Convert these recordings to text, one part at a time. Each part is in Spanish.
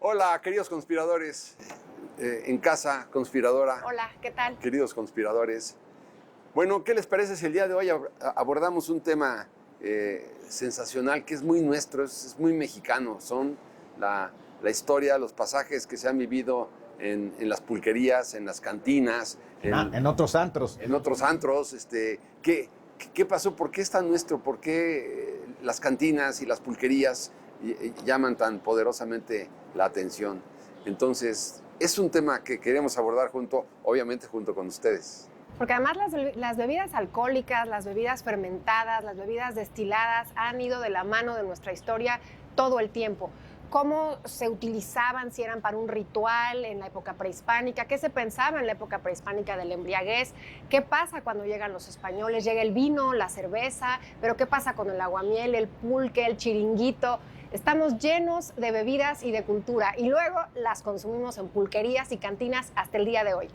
Hola, queridos conspiradores, en casa conspiradora. Hola, ¿qué tal? Queridos conspiradores. Bueno, ¿qué les parece si el día de hoy abordamos un tema sensacional que es muy nuestro, es muy mexicano? Son la historia, los pasajes que se han vivido en las pulquerías, en las cantinas. En otros antros. En otros antros. ¿Qué pasó? ¿Por qué es tan nuestro? ¿Por qué las cantinas y las pulquerías llaman tan poderosamente la atención? Entonces, es un tema que queremos abordar obviamente junto con ustedes. Porque además las bebidas alcohólicas, las bebidas fermentadas, las bebidas destiladas han ido de la mano de nuestra historia todo el tiempo. ¿Cómo se utilizaban? Si eran para un ritual en la época prehispánica, ¿qué se pensaba en la época prehispánica de la embriaguez? ¿Qué pasa cuando llegan los españoles? Llega el vino, la cerveza, pero ¿qué pasa con el aguamiel, el pulque, el chiringuito? Estamos llenos de bebidas y de cultura y luego las consumimos en pulquerías y cantinas hasta el día de hoy.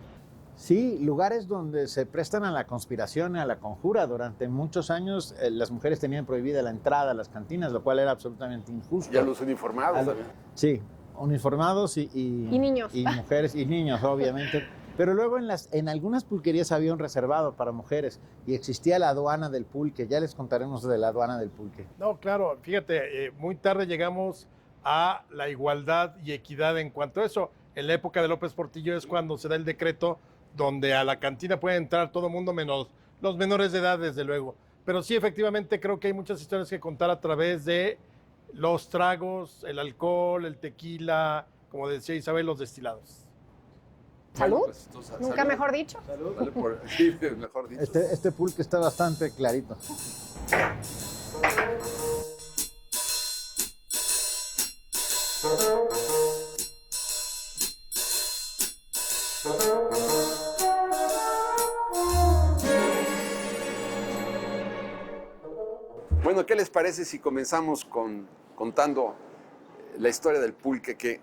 Sí, lugares donde se prestan a la conspiración y a la conjura. Durante muchos años las mujeres tenían prohibida la entrada a las cantinas, lo cual era absolutamente injusto. Y a los uniformados también. Sí, uniformados y niños. Y mujeres y niños, obviamente. Pero luego en algunas pulquerías había un reservado para mujeres y existía la aduana del pulque. Ya les contaremos de la aduana del pulque. No, claro, fíjate, muy tarde llegamos a la igualdad y equidad en cuanto a eso. En la época de López Portillo es cuando se da el decreto donde a la cantina puede entrar todo mundo menos los menores de edad, desde luego. Pero sí, efectivamente, creo que hay muchas historias que contar a través de los tragos, el alcohol, el tequila, como decía Isabel, los destilados. ¿Salud? Bueno, pues, Nunca salud. mejor dicho. Salud. Sí, mejor dicho. Este pulque está bastante clarito. Bueno, ¿qué les parece si comenzamos contando la historia del pulque, que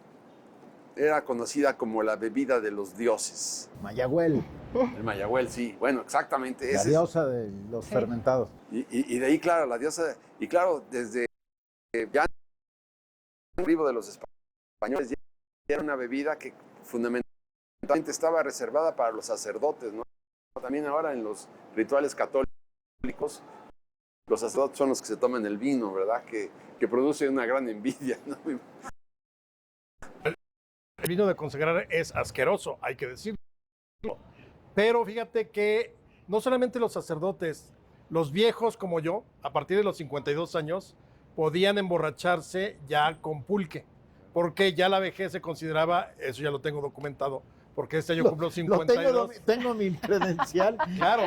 era conocida como la bebida de los dioses? Mayagüel, El Mayagüel, sí. Bueno, exactamente. la ese diosa de los fermentados. y de ahí, claro, la diosa. Y claro, desde ya arriba de los españoles, ya era una bebida que fundamentalmente estaba reservada para los sacerdotes, ¿no? También ahora en los rituales católicos, los sacerdotes son los que se toman el vino, ¿verdad? Que produce una gran envidia, ¿no? El vino de consagrar es asqueroso, hay que decirlo. Pero fíjate que no solamente los sacerdotes, los viejos como yo, a partir de los 52 años, podían emborracharse ya con pulque, porque ya la vejez se consideraba, eso ya lo tengo documentado, porque este año cumplo 52. Tengo mi credencial. Claro,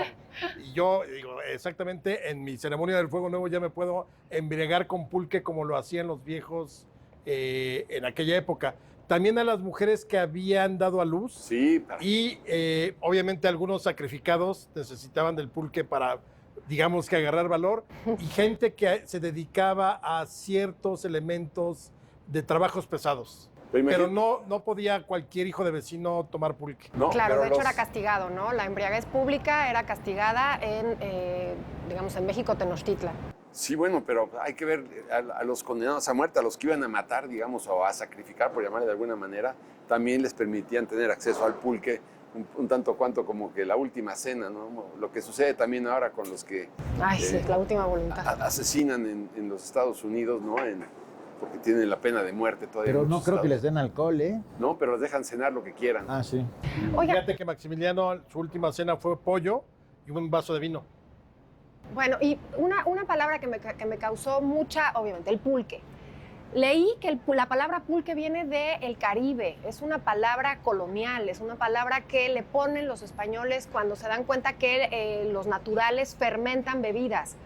y yo digo, exactamente, en mi ceremonia del Fuego Nuevo ya me puedo embriagar con pulque como lo hacían los viejos en aquella época. También a las mujeres que habían dado a luz, Sí, y obviamente algunos sacrificados necesitaban del pulque para, digamos, que agarrar valor, y gente que se dedicaba a ciertos elementos de trabajos pesados. Pero no podía cualquier hijo de vecino tomar pulque. no, Claro, pero de hecho era castigado, ¿no? La embriaguez pública era castigada digamos, en México, Tenochtitlan. Sí, bueno, pero hay que ver a los condenados a muerte, a los que iban a matar, digamos, o a sacrificar, por llamarle de alguna manera, también les permitían tener acceso al pulque, un tanto cuanto como que la última cena, ¿no? Lo que sucede también ahora con los que Ay, sí, la última voluntad. asesinan en los Estados Unidos, ¿no? Porque tienen la pena de muerte todavía. Pero en no muchos creo que les estados. den alcohol, ¿eh? No, pero les dejan cenar lo que quieran. Ah, sí. Oiga, Fíjate que Maximiliano, su última cena fue pollo y un vaso de vino. bueno, y una palabra que me causó mucha, obviamente, el pulque. Leí que la palabra pulque viene del Caribe, es una palabra colonial, es una palabra que le ponen los españoles cuando se dan cuenta que los naturales fermentan bebidas.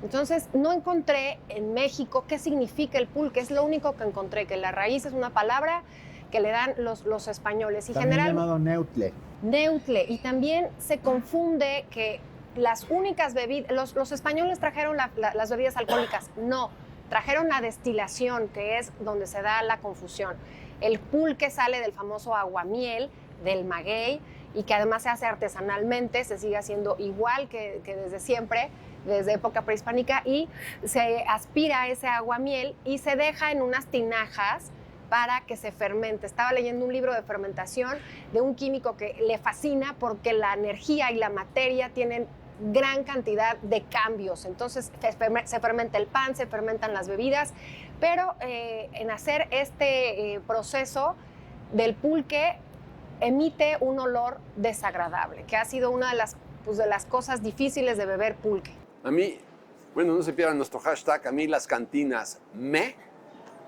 Entonces, no encontré en México qué significa el pulque, es lo único que encontré, que la raíz es una palabra que le dan los españoles. Y También llamado neutle. neutle, y también se confunde que las únicas bebidas, los españoles trajeron las bebidas alcohólicas, no, trajeron la destilación, que es donde se da la confusión. El pulque sale del famoso aguamiel, del maguey, y que además se hace artesanalmente, se sigue haciendo igual que desde siempre, desde época prehispánica, y se aspira ese aguamiel y se deja en unas tinajas para que se fermente. Estaba leyendo un libro de fermentación de un químico que le fascina porque la energía y la materia tienen gran cantidad de cambios. Entonces se fermenta el pan, se fermentan las bebidas, pero en hacer este proceso del pulque emite un olor desagradable, que ha sido una de las cosas difíciles de beber pulque. A mí, bueno, no se pierdan nuestro hashtag, a mí las cantinas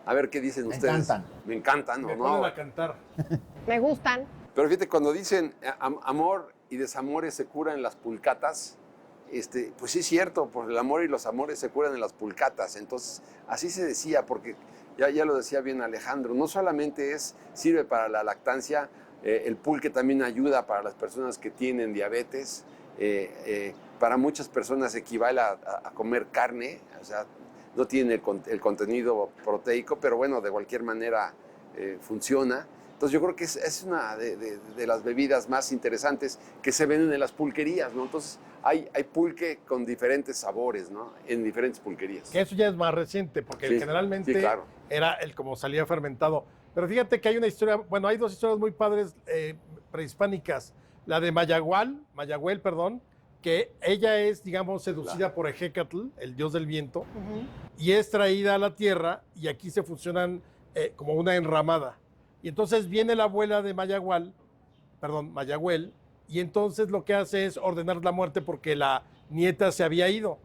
a ver qué dicen ustedes. Encantan. Me encantan, Me ¿o ponen no? a cantar. Me gustan. Pero fíjate, cuando dicen amor y desamores se curan en las pulcatas, pues sí es cierto, porque el amor y los amores se curan en las pulcatas. Entonces, así se decía, porque ya lo decía bien Alejandro, no solamente sirve para la lactancia, el pulque también ayuda para las personas que tienen diabetes, para muchas personas equivale a comer carne, o sea, no tiene el contenido proteico, pero bueno, de cualquier manera funciona. Entonces yo creo que es una de las bebidas más interesantes que se venden en las pulquerías, ¿no? Entonces hay pulque con diferentes sabores, ¿no? En diferentes pulquerías. Que eso ya es más reciente, porque Sí, generalmente sí, claro. era el como salía fermentado. Pero fíjate que hay una historia, bueno, hay dos historias muy padres prehispánicas. La de Mayahuel, perdón, que ella es, digamos, seducida por Ejecatl, el dios del viento, y es traída a la tierra y aquí se fusionan como una enramada. Y entonces viene la abuela de Mayahuel, y entonces lo que hace es ordenar la muerte porque la nieta se había ido.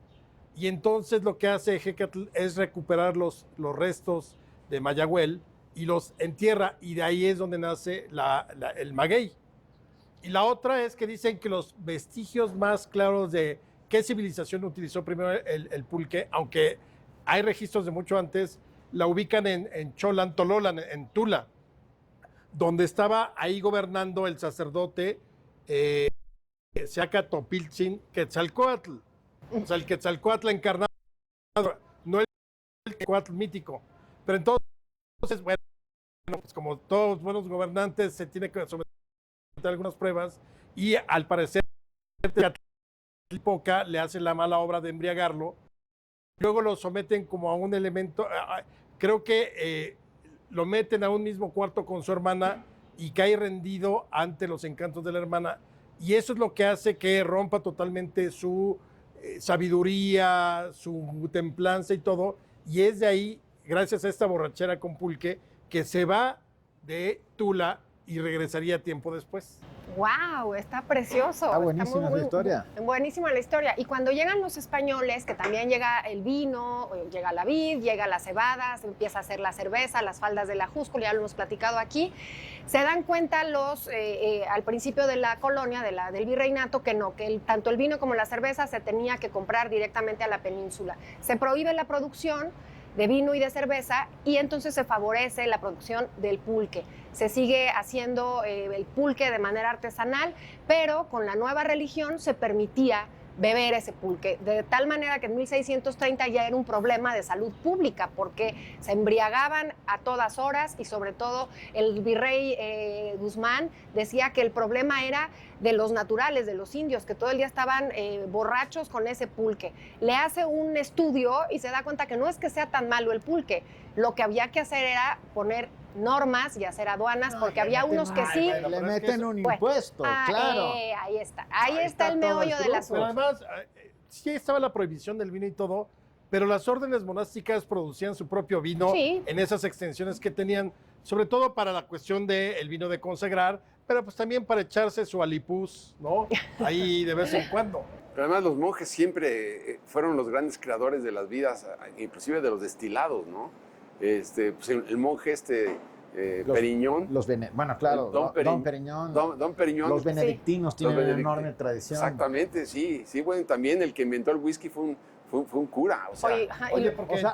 Y entonces lo que hace Ejecatl es recuperar los restos de Mayahuel y los entierra, y de ahí es donde nace el maguey. Y la otra es que dicen que los vestigios más claros de qué civilización utilizó primero el pulque, aunque hay registros de mucho antes, la ubican en Tololan, en Tula, donde estaba ahí gobernando el sacerdote Seacatopiltzin Quetzalcóatl. O sea, el Quetzalcóatl encarnado, no el Quetzalcóatl mítico. Pero entonces, bueno, pues como todos buenos gobernantes, se tiene que someter a algunas pruebas y al parecer Poca le hace la mala obra de embriagarlo. Luego lo someten como a un elemento, creo que lo meten a un mismo cuarto con su hermana y cae rendido ante los encantos de la hermana. Y eso es lo que hace que rompa totalmente su sabiduría, su templanza y todo. Y es de ahí, gracias a esta borrachera con pulque, que se va de Tula y regresaría tiempo después. ¡Wow! Está precioso. Está buenísima la historia. Buenísima la historia. Y cuando llegan los españoles, que también llega el vino, llega la vid, llega la cebada, se empieza a hacer la cerveza, las faldas del Ajusco, ya lo hemos platicado aquí, se dan cuenta al principio de la colonia, del virreinato, que tanto el vino como la cerveza se tenía que comprar directamente a la península. Se prohíbe la producción de vino y de cerveza, y entonces se favorece la producción del pulque. Se sigue haciendo el pulque de manera artesanal, pero con la nueva religión se permitía beber ese pulque, de tal manera que en 1630 ya era un problema de salud pública, porque se embriagaban a todas horas, y sobre todo el virrey Guzmán decía que el problema era de los naturales, de los indios, que todo el día estaban borrachos con ese pulque. Le hace un estudio y se da cuenta que no es que sea tan malo el pulque, lo que había que hacer era poner normas y hacer aduanas, porque había unos que sí. Le meten un impuesto, claro. Ahí está el meollo del asunto. Pero además, sí estaba la prohibición del vino y todo, pero las órdenes monásticas producían su propio vino en esas extensiones que tenían, sobre todo para la cuestión del vino de consagrar, pero pues también para echarse su alipuz, ¿no? Ahí de vez en cuando. Pero además los monjes siempre fueron los grandes creadores de las vidas, inclusive de los destilados, ¿no? Pues el monje Periñón. Bueno, claro, Don Periñón. Don Periñón. Los benedictinos tienen una enorme tradición. Exactamente, sí. Bueno, también el que inventó el whisky fue un cura. O sea,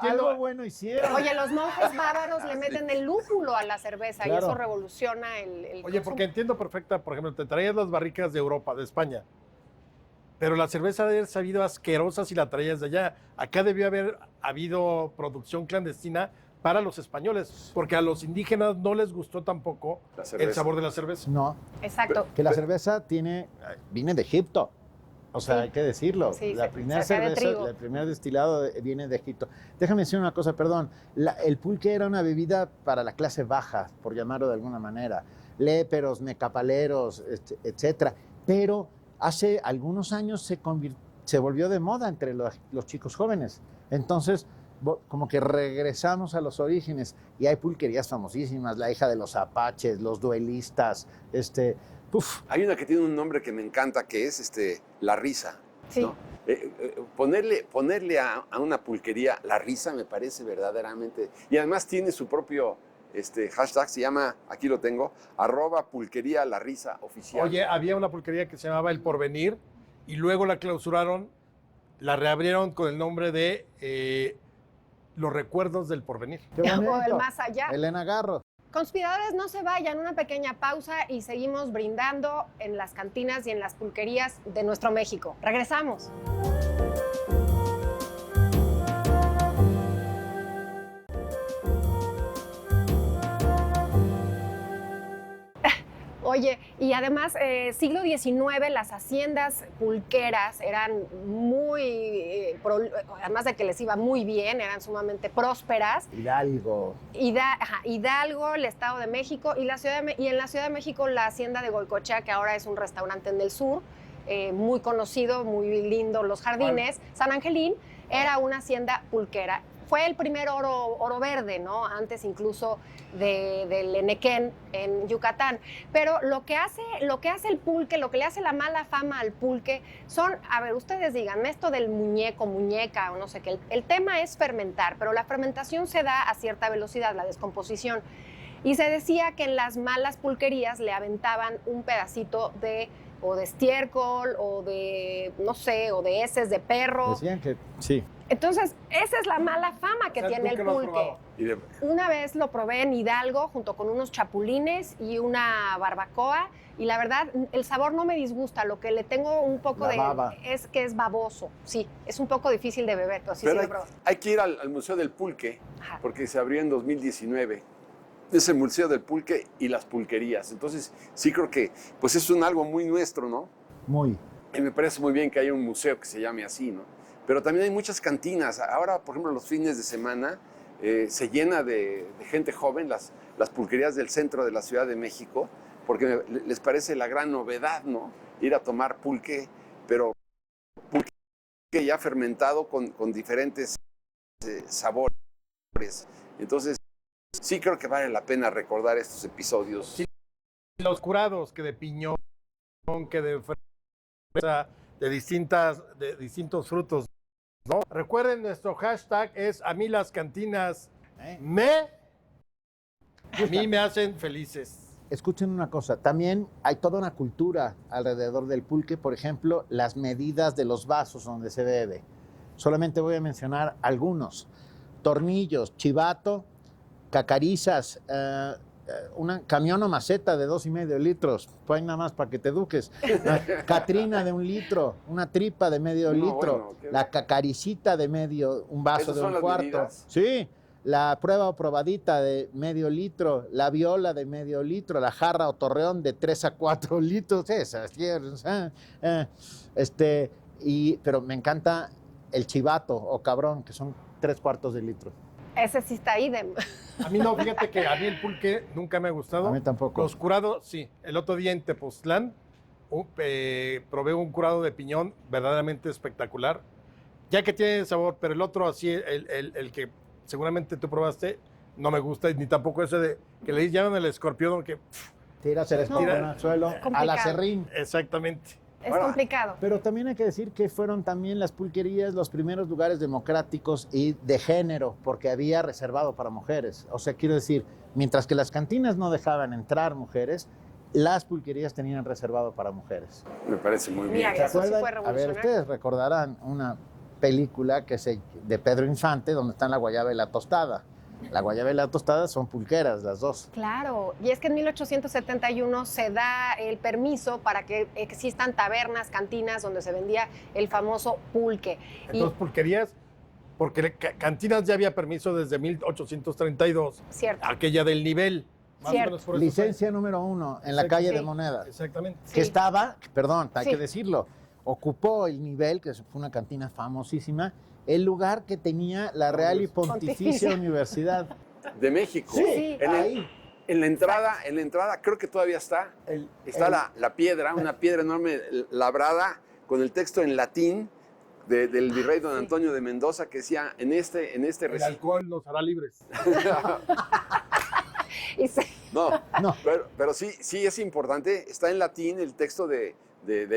algo bueno hicieron. Oye, los monjes bárbaros le meten el lúpulo a la cerveza, y eso revoluciona el Oye, consumo. porque entiendo perfecta, por ejemplo, te traías las barricas de Europa, de España, pero la cerveza debe haber sabido asquerosa si la traías de allá. Acá debió haber habido producción clandestina para los españoles, porque a los indígenas no les gustó tampoco el sabor de la cerveza. No. Exacto. Que la cerveza viene de Egipto. O sea, Sí. hay que decirlo. Sí, La se primera hacía de cerveza, trigo. el primer destilado viene de Egipto. Déjame decir una cosa, perdón. El pulque era una bebida para la clase baja, por llamarlo de alguna manera. Léperos, mecapaleros, etcétera. Pero hace algunos años se volvió de moda entre los chicos jóvenes. Entonces, como que regresamos a los orígenes y hay pulquerías famosísimas, la hija de los apaches, los duelistas, Hay una que tiene un nombre que me encanta, que es La Risa. Sí. ¿no? Ponerle a una pulquería La Risa me parece verdaderamente... Y además tiene su propio hashtag, se llama, aquí lo tengo, @pulquería La Risa oficial. Oye, había una pulquería que se llamaba El Porvenir y luego la clausuraron, la reabrieron con el nombre de Los Recuerdos del Porvenir. Qué O bonito. el más allá. Elena Garro. Conspiradores, no se vayan, una pequeña pausa y seguimos brindando en las cantinas y en las pulquerías de nuestro México. Regresamos. Oye, y además, siglo XIX, las haciendas pulqueras eran además de que les iba muy bien, eran sumamente prósperas. Hidalgo. Hidalgo, el Estado de México y en la Ciudad de México la hacienda de Goicoechea, que ahora es un restaurante en el sur, muy conocido, muy lindo, los jardines. San Angelín era una hacienda pulquera. Fue el primer oro verde, ¿no? Antes incluso del Enequén en Yucatán. Pero lo que hace el pulque, lo que le hace la mala fama al pulque son, a ver, ustedes díganme, esto del muñeca o no sé qué. El tema es fermentar, pero la fermentación se da a cierta velocidad, la descomposición. Y se decía que en las malas pulquerías le aventaban un pedacito de estiércol o de, no sé, o de heces de perro. Decían que sí. Entonces, esa es la mala fama que tiene el pulque. Una vez lo probé en Hidalgo junto con unos chapulines y una barbacoa y la verdad, el sabor no me disgusta. Lo que le tengo un poco es que es baboso. Sí, es un poco difícil de beber, pero sí Pero lo probé. hay que ir al Museo del Pulque, Ajá. porque se abrió en 2019. Es el Museo del Pulque y las pulquerías. Entonces, sí creo que pues es algo muy nuestro, ¿no? Muy. Y me parece muy bien que haya un museo que se llame así, ¿no? Pero también hay muchas cantinas. Ahora, por ejemplo, los fines de semana se llena de gente joven las pulquerías del centro de la Ciudad de México, porque les parece la gran novedad, ¿no? Ir a tomar pulque, pero pulque ya fermentado con diferentes sabores. Entonces, sí creo que vale la pena recordar estos episodios. Sí, los curados, que de piñón, que de fresa, de distintos frutos, ¿no? Recuerden, nuestro hashtag es a mí las cantinas a mí me hacen felices. Escuchen una cosa, también hay toda una cultura alrededor del pulque, por ejemplo, las medidas de los vasos donde se bebe. Solamente voy a mencionar algunos. Tornillos, chivato, cacarizas, una camión o maceta de 2,5 litros, pues nada más para que te eduques. Catrina de 1 litro, una tripa de medio litro, bueno, la cacaricita de un vaso ¿Esas de son 1 las cuarto. medidas? Sí, la prueba o probadita de medio litro, la viola de medio litro, la jarra o torreón de 3 a 4 litros, esas. Pero me encanta el chivato o cabrón, que son 3/4 de litro. Ese sí está idem. A mí no, fíjate que a mí el pulque nunca me ha gustado. A mí tampoco. Los curados, sí. El otro día en Tepoztlán probé un curado de piñón verdaderamente espectacular. Ya que tiene sabor, pero el otro así, el que seguramente tú probaste, no me gusta, ni tampoco ese de que le llaman el escorpión, que Tiras el escorpión al suelo, complicado. al acerrín. exactamente. Es complicado. Pero también hay que decir que fueron también las pulquerías los primeros lugares democráticos y de género, porque había reservado para mujeres. O sea, quiero decir, mientras que las cantinas no dejaban entrar mujeres, las pulquerías tenían reservado para mujeres. Me parece muy Mira, bien. eso sí fue A ver, revolucionario. ustedes recordarán una película de Pedro Infante donde están la guayaba y la tostada. La guayaba y la tostada son pulqueras, las dos. Claro, y es que en 1871 se da el permiso para que existan tabernas, cantinas, donde se vendía el famoso pulque. Entonces, pulquerías, porque cantinas ya había permiso desde 1832. Cierto. Aquella del nivel. Más Cierto. o menos por esos Licencia número 1 en la Exacto. calle Sí. de Moneda. años. Exactamente. Que estaba, perdón, hay Sí. que decirlo, ocupó el nivel, que fue una cantina famosísima, el lugar que tenía la Real y Pontificia Pontificia. Universidad. De México. Sí. Ahí. En la entrada creo que todavía está la piedra, una piedra enorme labrada con el texto en latín del virrey don Antonio de Mendoza que decía en este El recinto. alcohol nos hará libres. Y se- No, No. pero sí es importante. Está en latín el texto del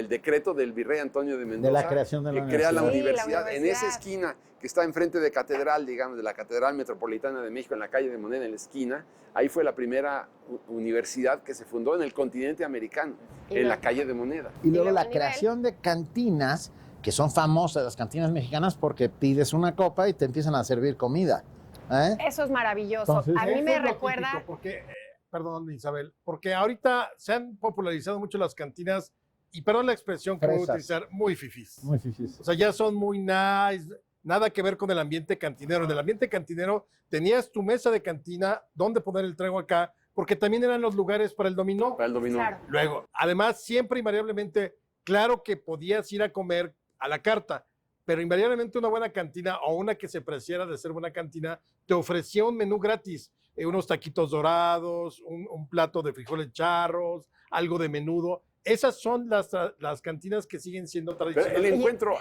decreto del virrey Antonio de Mendoza. la creación de la que crea la universidad. Sí, la universidad. En esa universidad. esquina que está enfrente de Catedral, digamos, de la Catedral Metropolitana de México, en la calle de Moneda, en la esquina, ahí fue la primera universidad que se fundó en el continente americano, Y en lo- la calle de Moneda. Y luego luego la a nivel- creación de cantinas, que son famosas las cantinas mexicanas porque pides una copa y te empiezan a servir comida. ¿eh? Eso es maravilloso. Entonces, a mí Eso me es lo recuerda... típico, porque, perdón, Isabel, porque ahorita se han popularizado mucho las cantinas, y perdón la expresión que voy a Fresas. utilizar, muy fifís. Muy difícil. O sea, ya son muy nice, nada que ver con el ambiente cantinero. En el ambiente cantinero tenías tu mesa de cantina, donde poner el trago acá, porque también eran los lugares para el dominó. Para el dominó. Claro. Luego, además, siempre invariablemente, claro que podías ir a comer a la carta, pero invariablemente una buena cantina o una que se preciara de ser buena cantina te ofrecía un menú gratis, unos taquitos dorados, un plato de frijoles charros, algo de menudo. Esas son las cantinas que siguen siendo Pero tradicionales.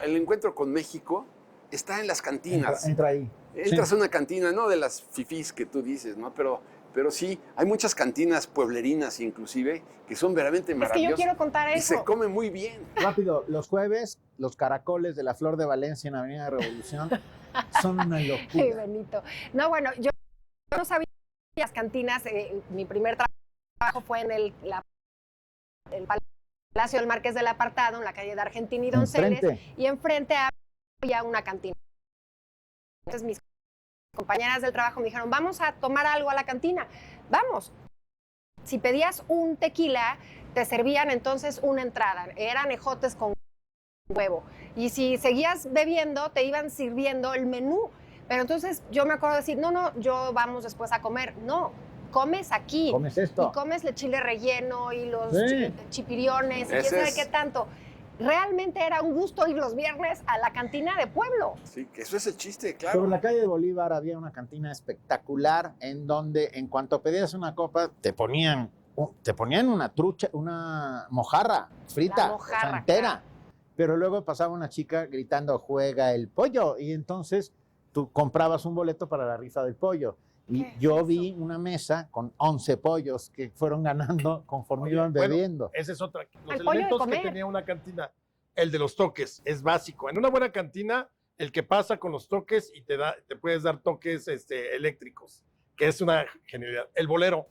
el encuentro con México está en las cantinas. Entra ahí. Entras Sí. a una cantina, no de las fifís que tú dices, ¿no? Pero sí, hay muchas cantinas pueblerinas inclusive que son verdaderamente Es que yo maravillosas. quiero contar Y se eso. come muy bien. Rápido, los jueves, los caracoles de la Flor de Valencia en Avenida Revolución son una Ay, locura. Benito. No, bueno, yo no sabía las cantinas. Mi primer trabajo fue en el Palacio del Marqués del Apartado, en la calle de Argentina y Donceles. Enfrente. Y enfrente había una cantina. Entonces mis compañeras del trabajo me dijeron, vamos a tomar algo a la cantina. Vamos. Si pedías un tequila, te servían entonces una entrada. Eran ejotes con huevo. Y si seguías bebiendo, te iban sirviendo el menú. Pero entonces yo me acuerdo de decir, no, yo vamos después a comer. No, comes aquí. ¿Comes esto? Y comes el chile relleno y los Sí. chipiriones y quién Ese sabe es- qué tanto. Realmente era un gusto ir los viernes a la cantina de pueblo. Sí, que eso es el chiste, Sobre claro. la calle de Bolívar había una cantina espectacular en donde en cuanto pedías una copa te ponían una trucha, una mojarra frita, La mojarra, o sea, entera. claro. Pero luego pasaba una chica gritando juega el pollo y entonces tú comprabas un boleto para la rifa del pollo. Y ¿Qué es yo eso? vi una mesa con 11 pollos que fueron ganando conforme Oye, iban bueno, bebiendo. Esa es otra. Los El pollo de elementos que comer. tenía una cantina, el de los toques, es básico. En una buena cantina, el que pasa con los toques y te puedes dar toques eléctricos, que es una genialidad. El bolero.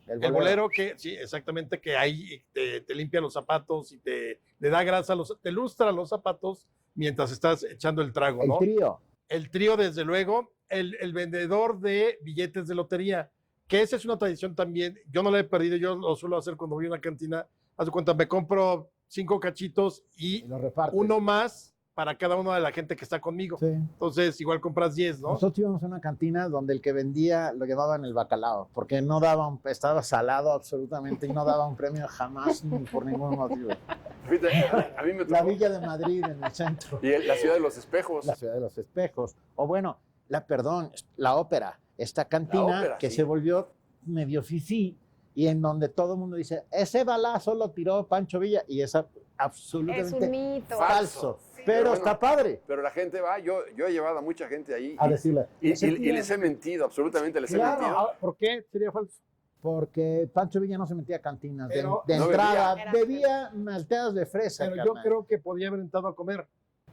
El bolero que, sí, exactamente, que ahí te limpia los zapatos y le da grasa, te lustra los zapatos mientras estás echando el trago, El ¿no? trío. El trío, desde luego, el vendedor de billetes de lotería, que esa es una tradición también. Yo no la he perdido, yo lo suelo hacer cuando voy a una cantina. Haz de cuenta, me compro 5 cachitos Y y lo repartes. uno más para cada una de la gente que está conmigo. Sí. Entonces, igual compras 10, ¿no? Nosotros íbamos a una cantina donde el que vendía lo llamaban el bacalao, porque no daba estaba salado absolutamente y no daba un premio jamás ni por ningún motivo. Fíjate, a mí me La tocó. Villa de Madrid en el centro, Y la ciudad de los espejos. la ciudad de los espejos, o bueno, la ópera, esta cantina ópera, que sí. se volvió medio fifí y en donde todo el mundo dice, ese balazo lo tiró Pancho Villa y es Es absolutamente un mito. falso, Sí. pero Bueno, está padre Pero la gente va, yo he llevado a mucha gente ahí a decirle. y "Ese tío". les he mentido, absolutamente les he Claro. mentido. Ah, ¿por qué sería falso? Porque Pancho Villa no se metía a cantinas Pero de no entrada, bebía. bebía malteadas de fresa. Pero yo carnal. creo que podía haber entrado a comer.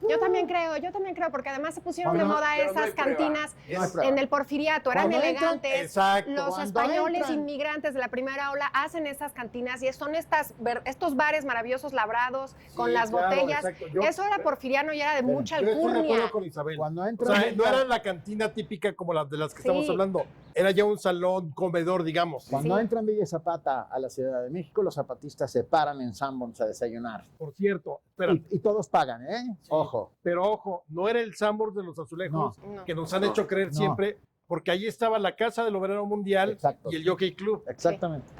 Yo también creo, porque además se pusieron Bueno, de moda pero no hay esas prueba. cantinas No hay prueba. en el Porfiriato, eran Cuando entran, elegantes. Exacto. Los Cuando españoles entran. inmigrantes de la primera ola hacen esas cantinas y son estos bares maravillosos labrados con Sí, las claro, botellas. exacto. Yo- Eso era porfiriano y era de Pero mucha Yo estoy de alcurnia. acuerdo con Isabel. Cuando O entran, sea, no era la cantina típica como las de las que Sí. estamos hablando. Era ya un salón, comedor, digamos. cuando Sí. entran Villa Zapata a la Ciudad de México, los zapatistas se paran en Sanborns a desayunar. Por cierto, espera, Y todos pagan, ¿eh? Sí. Ojo. pero ojo, no era el Sanborns de los azulejos No. que nos han No. hecho creer No. siempre. porque allí estaba la Casa del Obrero Mundial Exacto. y el Jockey Club. Exactamente. Sí,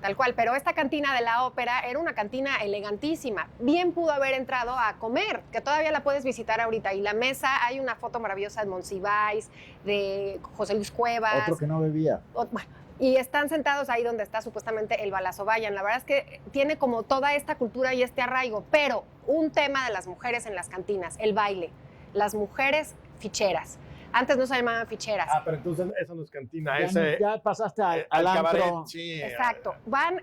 tal cual. Pero esta cantina de la ópera era una cantina elegantísima. Bien pudo haber entrado a comer, que todavía la puedes visitar ahorita. Y la mesa, hay una foto maravillosa de Monsiváis, de José Luis Cuevas. Otro que no bebía. Bueno, y están sentados ahí donde está supuestamente el Balazo Bayan. La verdad es que tiene como toda esta cultura y este arraigo. Pero un tema de las mujeres en las cantinas, el baile. Las mujeres ficheras. Antes no se llamaban ficheras. Pero entonces eso no es cantina, Ya pasaste al cabaret, antro. sí. Exacto. Van,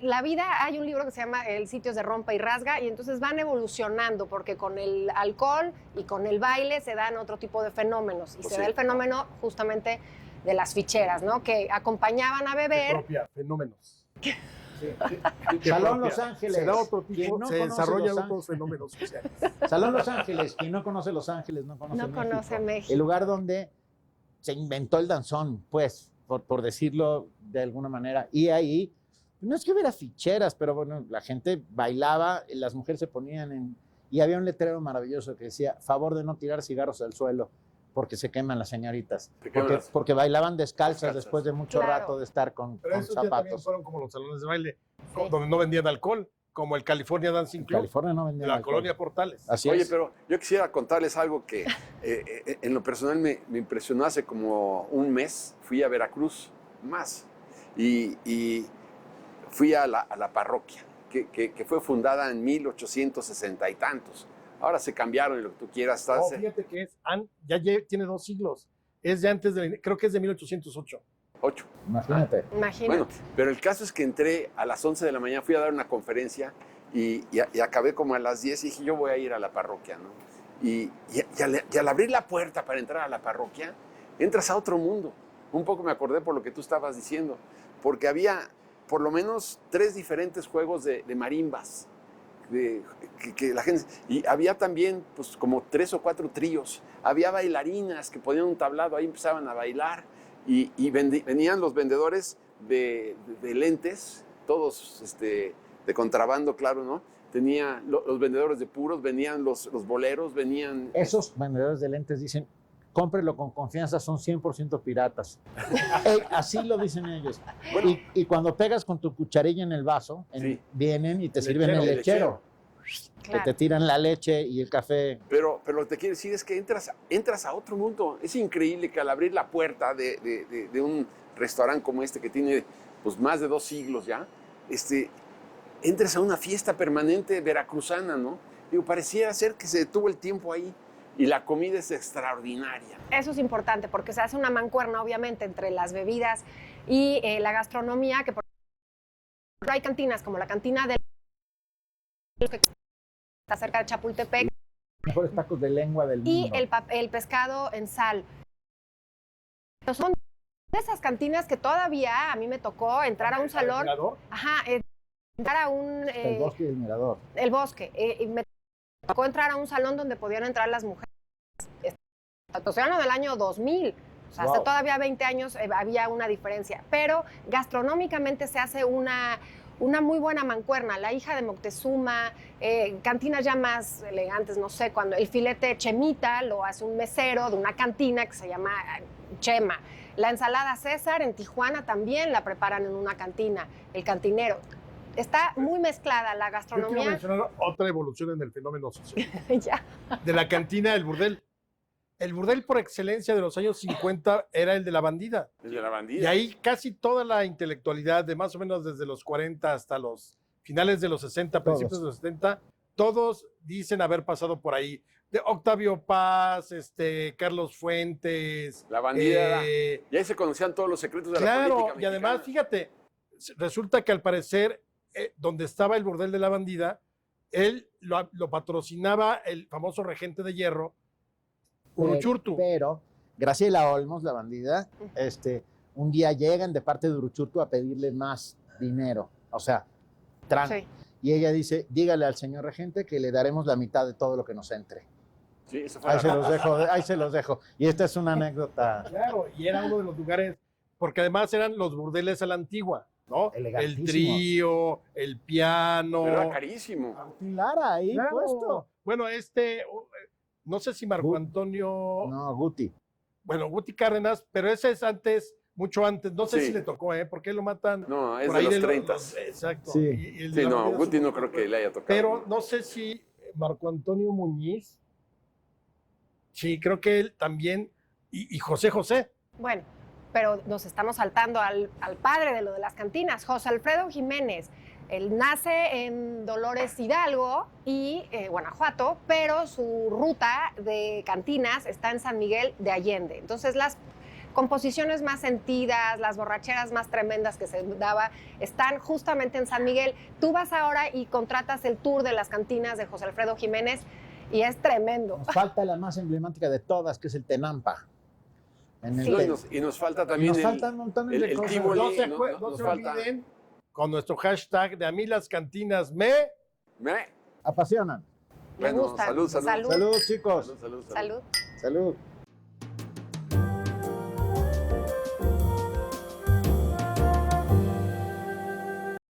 la vida, hay un libro que se llama El Sitios de Rompa y Rasga, y entonces van evolucionando, porque con el alcohol y con el baile se dan otro tipo de fenómenos. Y Pues se sí. da el fenómeno justamente de las ficheras, ¿no? Que acompañaban a beber. Propia, fenómenos. Salón propia. Los Ángeles. Se da otro Quien tipo, no se conoce desarrollan Los otros fenómenos sociales. Salón Los Ángeles. Quien no conoce Los Ángeles no conoce No México. conoce México. El lugar donde se inventó el danzón, pues, por decirlo de alguna manera. Y ahí, no es que hubiera ficheras, pero bueno, la gente bailaba, las mujeres se ponían en... Y había un letrero maravilloso que decía, favor de no tirar cigarros al suelo, porque se queman las señoritas. Se queman Porque bailaban descalzas descalzas. después de mucho Claro. rato de estar con Pero esos ya también zapatos. fueron como los salones de baile, Sí. donde no vendían alcohol, como el California Dancing En Club, California no de vendían la alcohol. colonia Portales. Así Oye, es. pero yo quisiera contarles algo que en lo personal me impresionó hace como un mes. Fui a Veracruz, más, y fui a la parroquia, que fue fundada en 1860 y tantos. Ahora se cambiaron y lo que tú quieras. No, fíjate que tiene 2 siglos. Es de antes creo que es de 1808. 8. Imagínate. Imagínate. Bueno, pero el caso es que entré a las 11 de la mañana, fui a dar una conferencia y acabé como a las 10 y dije, yo voy a ir a la parroquia, ¿no? Y al abrir la puerta para entrar a la parroquia, entras a otro mundo. Un poco me acordé por lo que tú estabas diciendo, porque había por lo menos 3 diferentes juegos de marimbas, que la gente... Y había también pues como 3 o 4 tríos. Había bailarinas que ponían un tablado, ahí empezaban a bailar. Y venían los vendedores de lentes, todos de contrabando, claro, ¿no? Tenía los vendedores de puros, venían los boleros, venían... Esos vendedores de lentes dicen, cómprelo con confianza, son 100% piratas. Así lo dicen ellos. Bueno, Y cuando pegas con tu cucharilla en el vaso, Sí. vienen y te El sirven el lechero. lechero. Claro. Que te tiran la leche y el café. pero lo que te quiero decir es que entras a otro mundo. Es increíble que al abrir la puerta de un restaurante como este, que tiene pues, más de 2 siglos ya, entres a una fiesta permanente veracruzana, ¿no? Digo, pareciera ser que se detuvo el tiempo ahí y la comida es extraordinaria. Eso es importante porque se hace una mancuerna, obviamente, entre las bebidas y la gastronomía, que por ejemplo hay cantinas como la cantina de que está cerca de Chapultepec, Mejores tacos de lengua del mundo. y el pescado en sal. Pero son de esas cantinas que todavía a mí me tocó entrar a un salón, entrar a un... El Bosque y el Mirador. el bosque. Y me tocó entrar a un salón donde podían entrar las mujeres. Estoy hablando del año 2000. O sea, Wow. hasta todavía 20 años había una diferencia. Pero gastronómicamente se hace una muy buena mancuerna. La hija de Moctezuma, cantinas ya más elegantes, no sé, cuando el filete Chemita lo hace un mesero de una cantina que se llama Chema. La ensalada César en Tijuana también la preparan en una cantina, el cantinero. Está muy mezclada la Yo quiero gastronomía. mencionar otra evolución en el fenómeno social. Ya. De la cantina del burdel. El burdel por excelencia de los años 50 era el de la bandida. El de la Y bandida. ahí casi toda la intelectualidad, de más o menos desde los 40 hasta los finales de los 60, principios de los 70, todos dicen haber pasado por ahí. De Octavio Paz, Carlos Fuentes. La bandida. Y ahí se conocían todos los secretos de la Claro, política y además, mexicana. fíjate, resulta que al parecer, donde estaba el burdel de la bandida, él lo patrocinaba el famoso regente de hierro, Uruchurtu. Pero Graciela Olmos, la bandida, un día llegan de parte de Uruchurtu a pedirle más dinero. O sea, Sí. Y ella dice, dígale al señor regente que le daremos la mitad de todo lo que nos entre. Sí, eso fue Ahí se los dejo. Y esta es una anécdota. Claro, y era uno de los lugares, porque además eran los burdeles a la antigua, ¿no? El Elegantísimos. trío, el piano. Pero era carísimo. Agustín Lara ahí Claro. puesto. Bueno, no sé si Marco Antonio, No, Guti. bueno, Guti Cárdenas, pero ese es antes, mucho antes. No sé Sí. si le tocó, ¿eh? ¿Por qué lo matan? No, es por de ahí los 30. Exacto. Sí. Y el de Sí, la no, mordida Guti es un no poco creo que le haya tocado. Pero no sé si Marco Antonio Muñiz, sí, creo que él también, y José José. Bueno, pero nos estamos saltando al padre de lo de las cantinas, José Alfredo Jiménez. Él nace en Dolores Hidalgo y Guanajuato, pero su ruta de cantinas está en San Miguel de Allende. Entonces las composiciones más sentidas, las borracheras más tremendas que se daba, están justamente en San Miguel. Tú vas ahora y contratas el tour de las cantinas de José Alfredo Jiménez y es tremendo. Nos falta la más emblemática de todas, que es el Tenampa. En el Sí. No, que- y nos falta también nos faltan montones de cosas. Tivoli, No se, no no se falta. olviden con nuestro hashtag de a mí las cantinas me... Me- apasionan. Me Bueno, gustan. salud, salud. Salud. Salud, chicos. Salud, salud, salud. Salud. Salud.